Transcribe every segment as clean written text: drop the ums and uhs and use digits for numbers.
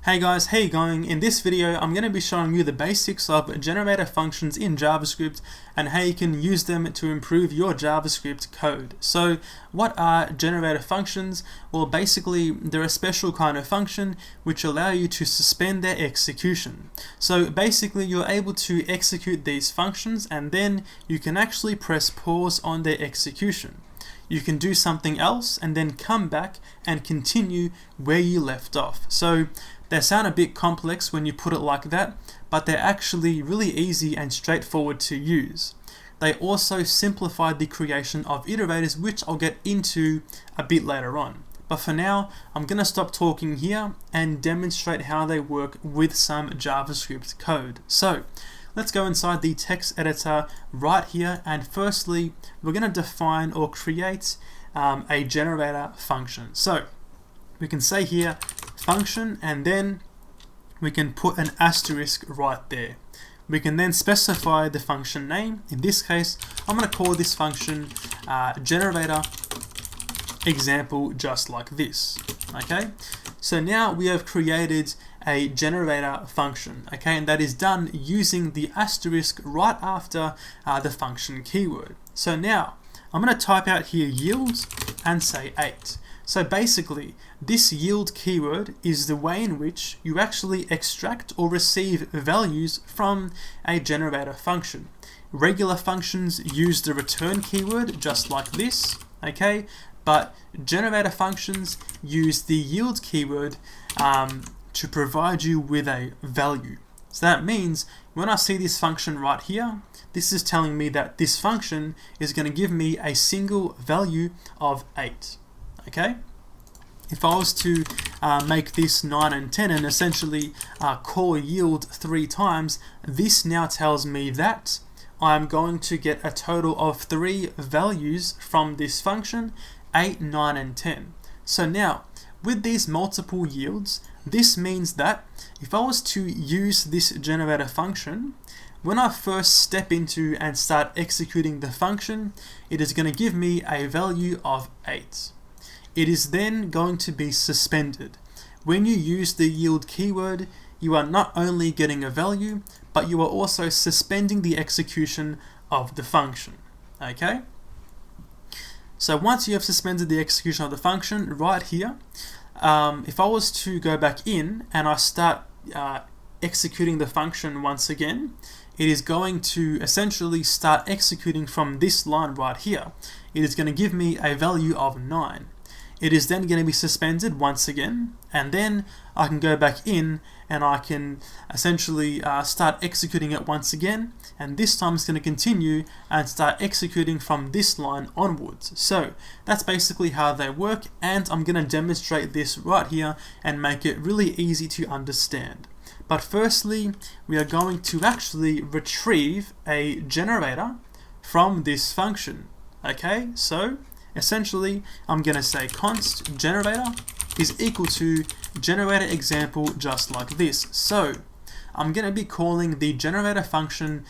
Hey guys, how you going? In this video, I'm going to be showing you the basics of generator functions in JavaScript and how you can use them to improve your JavaScript code. So, what are generator functions? Well, basically, they're a special kind of function which allow you to suspend their execution. So, basically, you're able to execute these functions and then you can actually press pause on their execution. You can do something else and then come back and continue where you left off. So they sound a bit complex when you put it like that, but they're actually really easy and straightforward to use. They also simplified the creation of iterators, which I'll get into a bit later on. But for now, I'm going to stop talking here and demonstrate how they work with some JavaScript code. So let's go inside the text editor right here, and firstly we're going to define or create a generator function. So we can say here function, and then we can put an asterisk right there. We can then specify the function name. In this case, I'm going to call this function generator example, just like this. Okay, so now we have created a generator function, okay, and that is done using the asterisk right after the function keyword. So now I'm going to type out here yield and say 8. So basically, this yield keyword is the way in which you actually extract or receive values from a generator function. Regular functions use the return keyword just like this, okay, but generator functions use the yield keyword to provide you with a value. So that means when I see this function right here, this is telling me that this function is going to give me a single value of 8. Okay? If I was to make this 9 and 10 and essentially call yield 3 times, this now tells me that I'm going to get a total of 3 values from this function, 8, 9, and 10. So now, with these multiple yields, this means that if I was to use this generator function, when I first step into and start executing the function, it is going to give me a value of 8. It is then going to be suspended. When you use the yield keyword, you are not only getting a value, but you are also suspending the execution of the function. Okay? So once you have suspended the execution of the function right here, if I was to go back in and I start executing the function once again, it is going to essentially start executing from this line right here. It is going to give me a value of 9. It is then going to be suspended once again, and then I can go back in and I can essentially start executing it once again, and this time it's going to continue and start executing from this line onwards. So that's basically how they work, and I'm going to demonstrate this right here and make it really easy to understand. But firstly, we are going to actually retrieve a generator from this function. Okay, so essentially, I'm going to say const generator is equal to generator example, just like this. So I'm going to be calling the generator function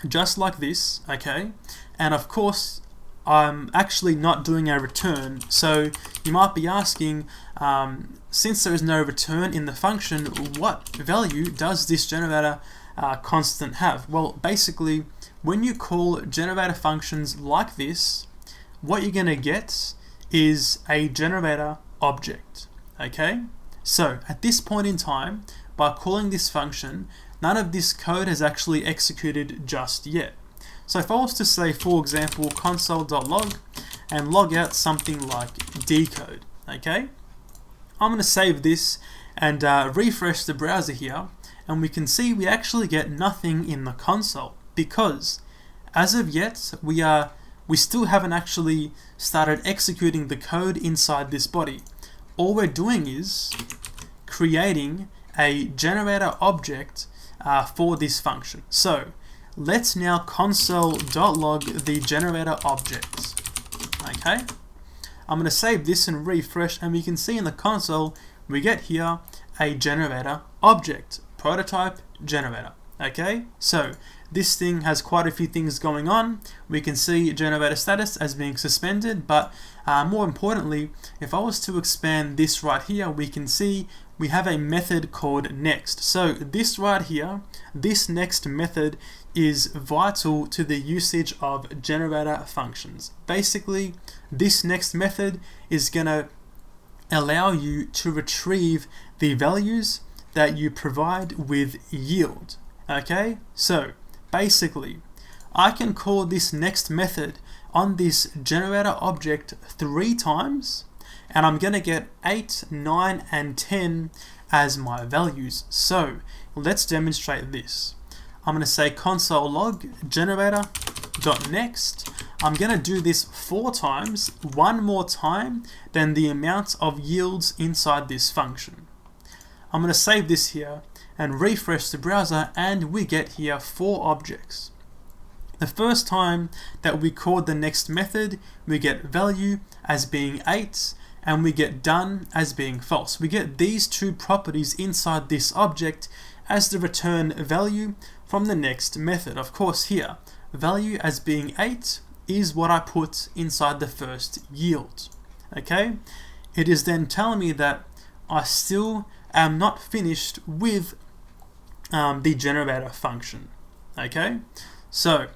just like this, okay? And of course, I'm actually not doing a return. So you might be asking, since there is no return in the function, what value does this generator constant have? Well, basically, when you call generator functions like this, what you're going to get is a generator object. Okay? So at this point in time, by calling this function, none of this code has actually executed just yet. So if I was to say, for example, console.log and log out something like decode, okay? I'm going to save this and refresh the browser here, and we can see we actually get nothing in the console because as of yet we still haven't actually started executing the code inside this body. All we're doing is creating a generator object for this function. So let's now console.log the generator object. Okay, I'm going to save this and refresh, and we can see in the console we get here a generator object, prototype generator. Okay, so this thing has quite a few things going on. We can see generator status as being suspended, but more importantly, if I was to expand this right here, we can see we have a method called next. So this right here, this next method is vital to the usage of generator functions. Basically, this next method is going to allow you to retrieve the values that you provide with yield. Okay, so basically I can call this next method on this generator object 3 times, and I'm going to get 8, 9, and 10 as my values. So let's demonstrate this. I'm going to say console log generator.next. I'm going to do this 4 times, one more time than the amount of yields inside this function. I'm going to save this here and refresh the browser, and we get here 4 objects. The first time that we called the next method, we get value as being 8, and we get done as being false. We get these 2 properties inside this object as the return value from the next method. Of course here, value as being 8 is what I put inside the first yield. Okay, it is then telling me that I still am not finished with the generator function. Okay, so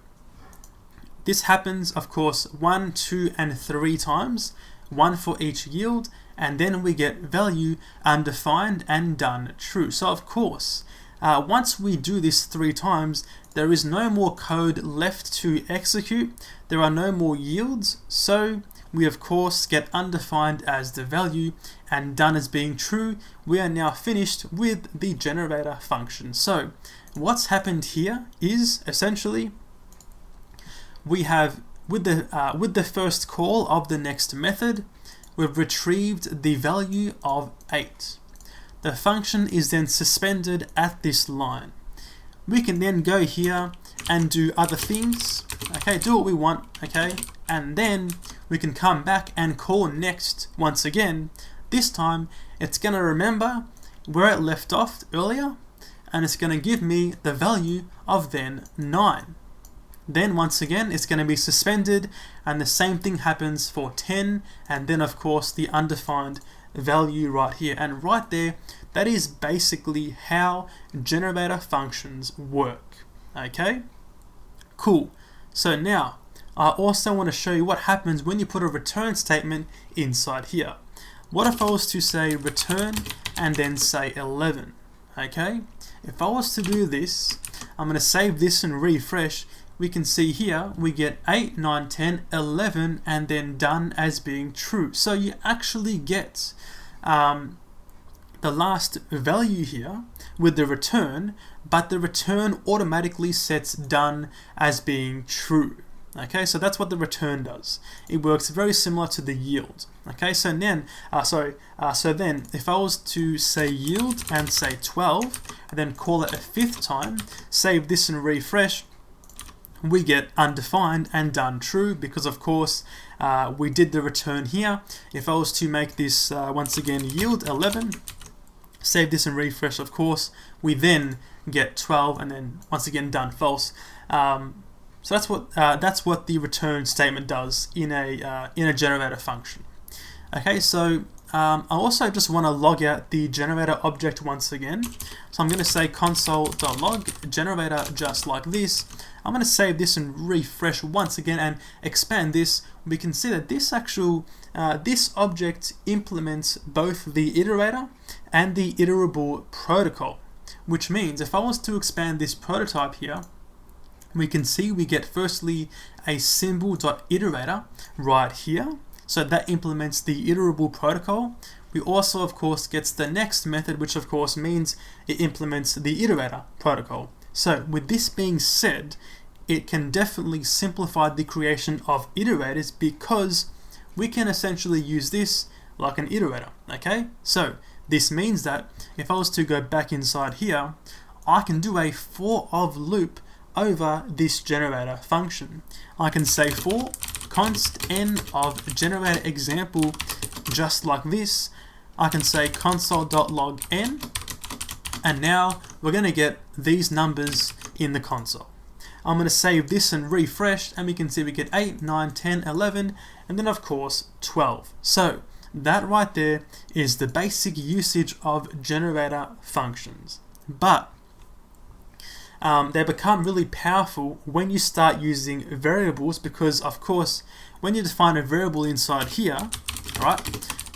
this happens, of course, 1, 2, and 3 times, 1 for each yield, and then we get value undefined and done true. So of course, once we do this 3 times, there is no more code left to execute. There are no more yields, so we of course get undefined as the value and done as being true. We are now finished with the generator function. So what's happened here is essentially we have with the first call of the next method, we've retrieved the value of 8. The function is then suspended at this line. We can then go here and do other things, okay, do what we want, okay, and then we can come back and call next once again. This time it's going to remember where it left off earlier, and it's going to give me the value of then 9. Then once again it's going to be suspended, and the same thing happens for 10, and then of course the undefined value right here. And right there, that is basically how generator functions work. Okay, cool. So now I also want to show you what happens when you put a return statement inside here. What if I was to say return and then say 11? Okay, if I was to do this, I'm going to save this and refresh. We can see here we get 8, 9, 10, 11, and then done as being true. So you actually get the last value here with the return, but the return automatically sets done as being true. Okay, so that's what the return does. It works very similar to the yield. Okay, so then, if I was to say yield and say 12, and then call it a 5th time, save this and refresh, we get undefined and done true, because of course we did the return here. If I was to make this once again yield 11, save this and refresh, of course we then get 12, and then once again done false. So that's what the return statement does in a generator function. Okay, so I also just want to log out the generator object once again. So I'm going to say console.log generator just like this. I'm going to save this and refresh once again and expand this. We can see that this object implements both the iterator and the iterable protocol, which means if I was to expand this prototype here, we can see we get firstly a symbol.iterator right here. So that implements the iterable protocol. We also of course gets the next method, which of course means it implements the iterator protocol. So with this being said, it can definitely simplify the creation of iterators, because we can essentially use this like an iterator. Okay, so this means that if I was to go back inside here, I can do a for of loop over this generator function. I can say for const n of generator example just like this. I can say console.log n, and now we're going to get these numbers in the console. I'm going to save this and refresh, and we can see we get 8, 9, 10, 11, and then of course 12. So that right there is the basic usage of generator functions. But they become really powerful when you start using variables, because of course when you define a variable inside here, right,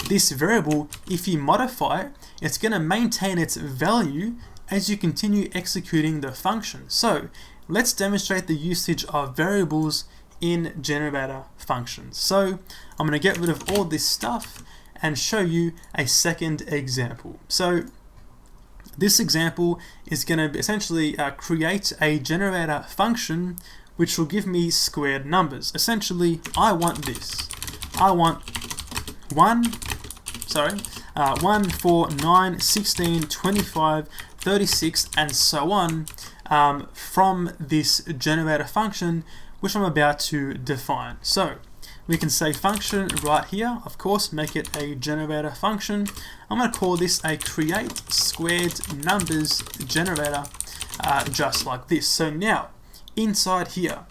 this variable, if you modify it, it's going to maintain its value as you continue executing the function. So let's demonstrate the usage of variables in generator functions. So I'm going to get rid of all this stuff and show you a second example. So this example is going to essentially create a generator function which will give me squared numbers. Essentially, I want this. I want 1, 4, 9, 16, 25, 36, and so on from this generator function which I'm about to define. So we can say function right here, of course, make it a generator function. I'm going to call this a create squared numbers generator, just like this. So now, inside here,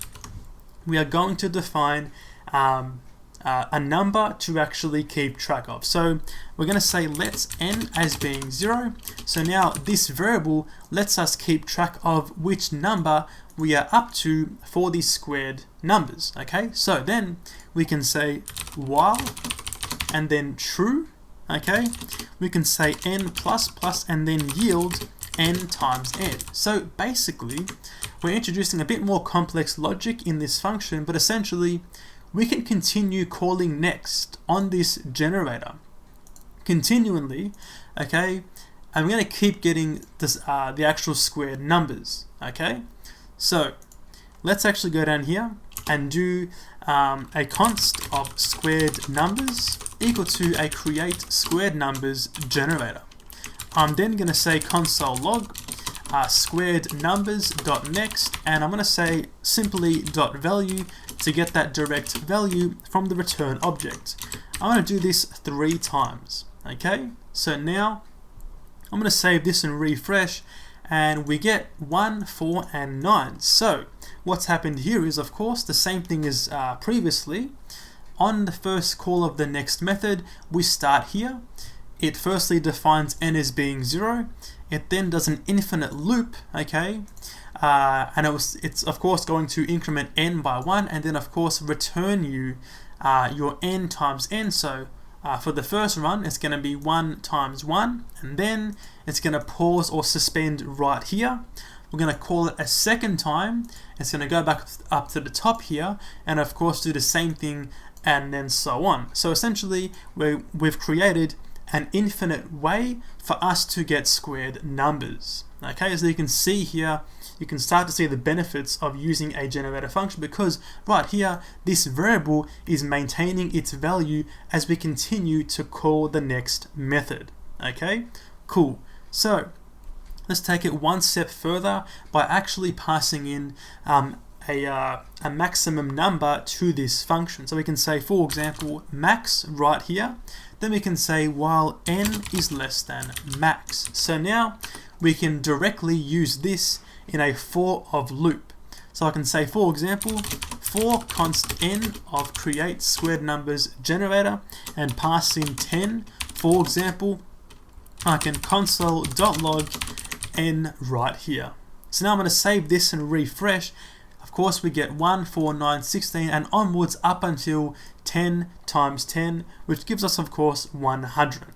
we are going to define a number to actually keep track of. So we're going to say let's n as being 0. So now this variable lets us keep track of which number we are up to for these squared numbers. Okay, so then we can say while and then true. Okay, we can say n plus plus and then yield n times n. So basically we're introducing a bit more complex logic in this function, but essentially we can continue calling next on this generator continually, okay, and we're going to keep getting this the actual squared numbers. Okay, so let's actually go down here and do a const of squared numbers equal to a create squared numbers generator. I'm then going to say console log squared numbers dot next, and I'm going to say simply dot value to get that direct value from the return object. I'm going to do this 3 times. Okay, so now I'm going to save this and refresh, and we get 1, 4, and 9. So what's happened here is, of course, the same thing as previously. On the first call of the next method, we start here. It firstly defines n as being 0. It then does an infinite loop, okay, and it's of course going to increment n by 1, and then of course return you your n times n. So for the first run, it's going to be 1 times 1, and then it's going to pause or suspend right here. We're going to call it a second time. It's going to go back up to the top here, and of course do the same thing, and then so on. So essentially, we've created an infinite way for us to get squared numbers. Okay, as you can see here, you can start to see the benefits of using a generator function, because right here, this variable is maintaining its value as we continue to call the next method. Okay, cool. So let's take it one step further by actually passing in a maximum number to this function. So we can say, for example, max right here. Then we can say while n is less than max. So now we can directly use this in a for of loop. So I can say, for example, for const n of create squared numbers generator, and pass in 10. For example, I can console.log n right here. So now I'm going to save this and refresh. Of course, we get 1, 4, 9, 16, and onwards up until 10 times 10, which gives us, of course, 100.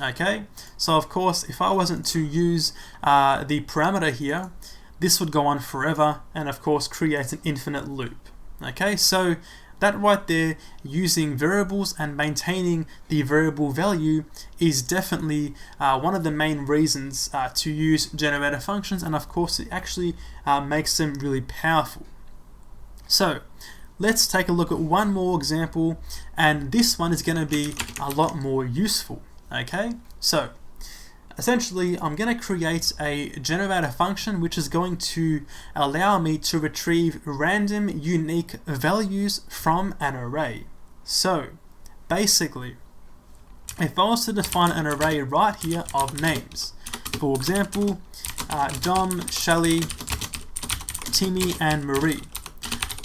Okay, so of course, if I wasn't to use the parameter here, this would go on forever, and of course create an infinite loop. Okay, so that right there, using variables and maintaining the variable value, is definitely one of the main reasons to use generator functions, and of course it actually makes them really powerful. So let's take a look at one more example, and this one is going to be a lot more useful. Okay, so essentially I'm going to create a generator function which is going to allow me to retrieve random unique values from an array. So basically, if I was to define an array right here of names, for example, Dom, Shelly, Timmy and Marie.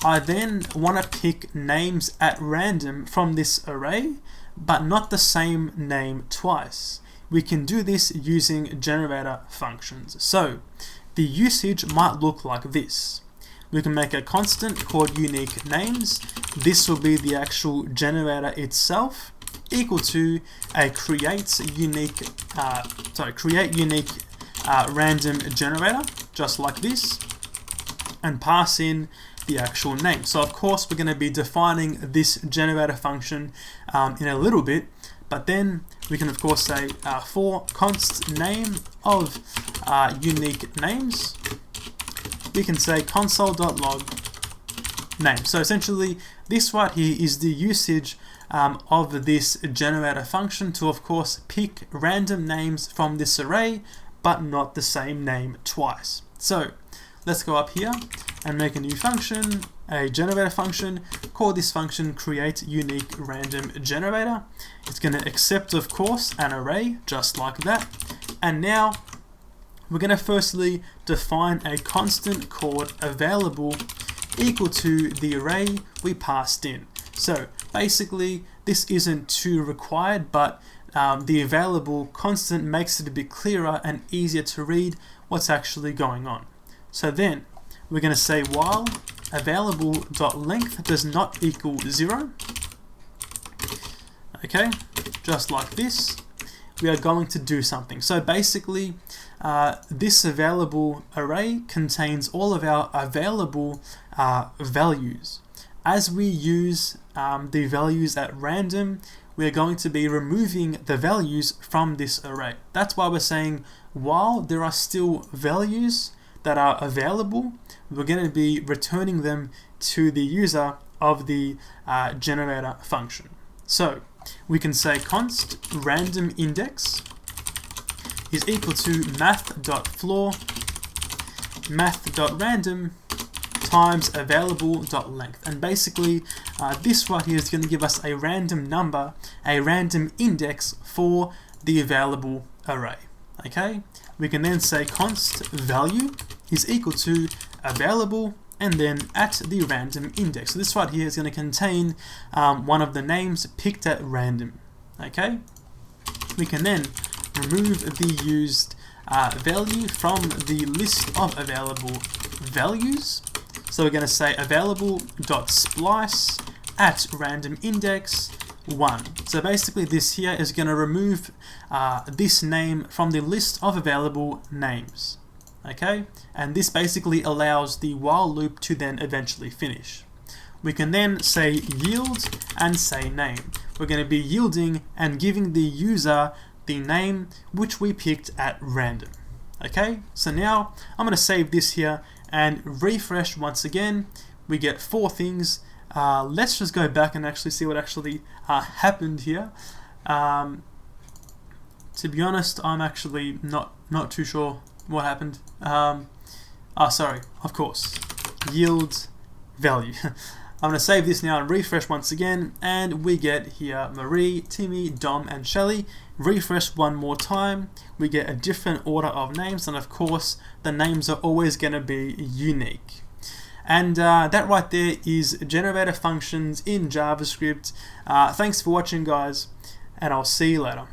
I then want to pick names at random from this array, but not the same name twice. We can do this using generator functions. So the usage might look like this. We can make a constant called unique names. This will be the actual generator itself, equal to a create unique random generator, just like this, and pass in the actual name. So of course we're going to be defining this generator function in a little bit, but then we can of course say for const name of unique names, we can say console.log name. So essentially this right here is the usage of this generator function to of course pick random names from this array, but not the same name twice. So let's go up here and make a new function, a generator function. Call this function create unique random generator. It's going to accept of course an array just like that. And now we're going to firstly define a constant called available equal to the array we passed in. So basically this isn't too required, but the available constant makes it a bit clearer and easier to read what's actually going on. So then we're going to say while available.length does not equal 0. Okay, just like this, we are going to do something. So basically this available array contains all of our available values. As we use the values at random, we're going to be removing the values from this array. That's why we're saying while there are still values that are available, we're going to be returning them to the user of the generator function. So we can say const random index is equal to math.floor math.random times available.length, and basically this right here is going to give us a random number, a random index for the available array. Okay, we can then say const value is equal to available and then at the random index. So this right here is going to contain one of the names picked at random. Okay, we can then remove the used value from the list of available values. So we're going to say available.splice at random index 1. So basically this here is going to remove this name from the list of available names. Okay, and this basically allows the while loop to then eventually finish. We can then say yield and say name. We're going to be yielding and giving the user the name which we picked at random. Okay, so now I'm going to save this here and refresh once again. We get 4 things. Let's just go back and actually see what actually happened here. To be honest, I'm actually not too sure what happened. Sorry, of course, yield value. I'm going to save this now and refresh once again, and we get here Marie, Timmy, Dom, and Shelly. Refresh one more time, we get a different order of names, and of course the names are always going to be unique. And that right there is generator functions in JavaScript. Thanks for watching, guys, and I'll see you later.